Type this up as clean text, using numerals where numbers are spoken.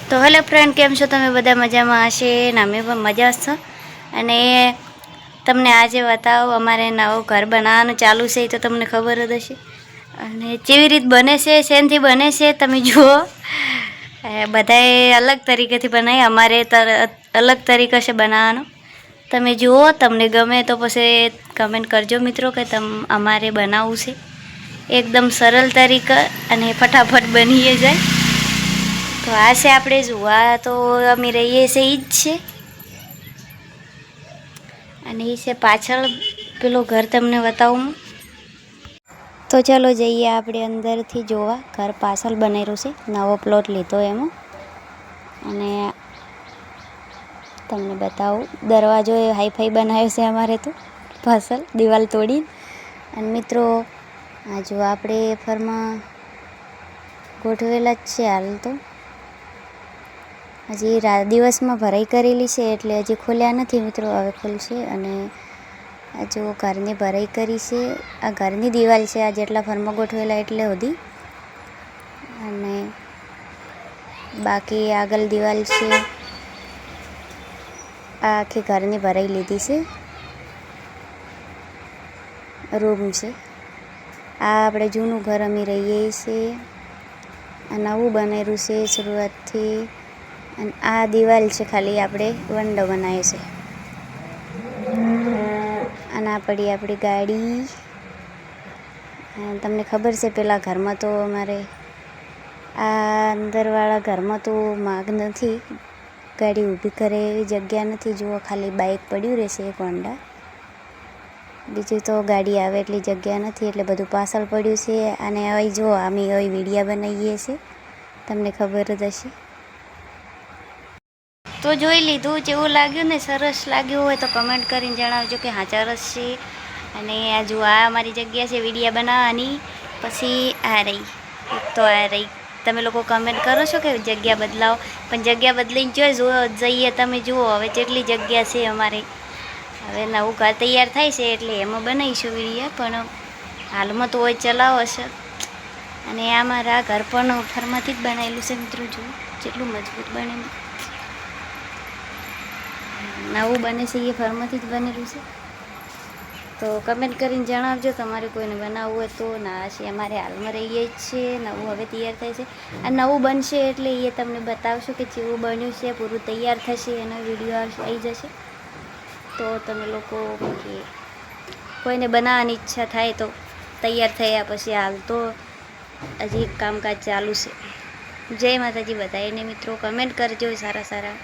તો hello friend, કેમ છો તમે? બધા મજામાં હશે ને? અમે પણ મજા છો. અને તમને આજે બતાવો, અમારે નવું ઘર બનાવવાનું ચાલુ છે, તો તમને ખબર જ હશે. અને કેવી રીત બને છે, શેનથી બને છે તમે જુઓ. બધાએ અલગ તરીકેથી બનાવી, અમારે અલગ તરીકે છે બનાવવાનો. તમે જુઓ, તમને ગમે તો પછી કમેન્ટ કરજો મિત્રો કે અમારે બનાવવું છે. એકદમ સરળ તરીકે અને ફટાફટ બની જાય. તો આ છે આપણે જોવા તો અમે રહીએ છીએ એ જ છે. અને એ છે પાછળ પેલું ઘર તમને બતાવું. તો ચાલો જઈએ આપણે અંદરથી જોવા. ઘર પાછળ બનેલું છે, નવો પ્લોટ લીધો એમાં. અને તમને બતાવું, દરવાજો એ હાઈફાઈ બનાવ્યો છે અમારે તો પાછળ દિવાલ તોડી. અને મિત્રો આ જો આપણે ફરમાં ગોઠવેલા જ છે હાલ તો. હજી દિવસમાં ભરાઈ કરેલી છે એટલે હજી ખોલ્યા નથી મિત્રો, હવે ખુલશે. અને આ જો ઘરની ભરાઈ કરી છે, આ ઘરની દિવાલ છે, આ જેટલા ફરમાં ગોઠવેલા એટલે સુધી. અને બાકી આગળ દિવાલ છે, આ આખી ઘરની ભરાઈ લીધી છે. રૂમ છે આ, આપણે જૂનું ઘર અમે રહીએ છીએ. આ નવું બનેલું છે શરૂઆતથી. અને આ દિવાલ છે, ખાલી આપણે વંડો બનાવ્યો છે. અને આ પડી આપણી ગાડી. તમને ખબર છે પેલા ઘરમાં તો અમારે આ અંદરવાળા ઘરમાં તો માગ નથી, ગાડી ઊભી કરે એવી જગ્યા નથી. જુઓ, ખાલી બાઇક પડ્યું રહેશે એક હોન્ડા, બીજું તો ગાડી આવે એટલી જગ્યા નથી, એટલે બધું પાછળ પડ્યું છે. અને હવે જો અમે હવે વિડીયા બનાવીએ છીએ, તમને ખબર જ હશે. તો જોઈ લીધું, જેવું લાગ્યું ને સરસ લાગ્યું હોય તો કમેન્ટ કરીને જણાવજો કે હા સરસ છે. અને આ જો આ અમારી જગ્યા છે વિડીયા બનાવવાની. પછી આ રહી, તો આ રહી. તમે લોકો કમેન્ટ કરો છો કે જગ્યા બદલાવો, પણ જગ્યા બદલીને જઈએ તમે જુઓ હવે કેટલી જગ્યા છે અમારે. હવે નવું ઘર તૈયાર થાય છે એટલે એમાં બનાવીશું વિડીયા, પણ હાલમાં તો હોય ચલાવો હશે. અને આ મારા ઘર પણ ફરમાંથી જ બનાવેલું છે મિત્રો, જુઓ જેટલું મજબૂત બને. નવું બને છે એ ફરમાંથી જ બનેલું છે. તો કમેન્ટ કરીને જણાવજો તમારે કોઈને બનાવવું હોય તો. ના છે અમારે હાલમાં રહીએ જ છે, નવું હવે તૈયાર થાય છે. આ નવું બનશે એટલે એ તમને બતાવશો કે જેવું બન્યું છે, પૂરું તૈયાર થશે એનો વિડીયો આવી જશે. તો તમે લોકો કે કોઈને બનાવવાની ઈચ્છા થાય તો તૈયાર થયા પછી. હાલ તો હજી કામકાજ ચાલુ છે. જય માતાજી બધાને મિત્રો, કમેન્ટ કરજો સારા સારા.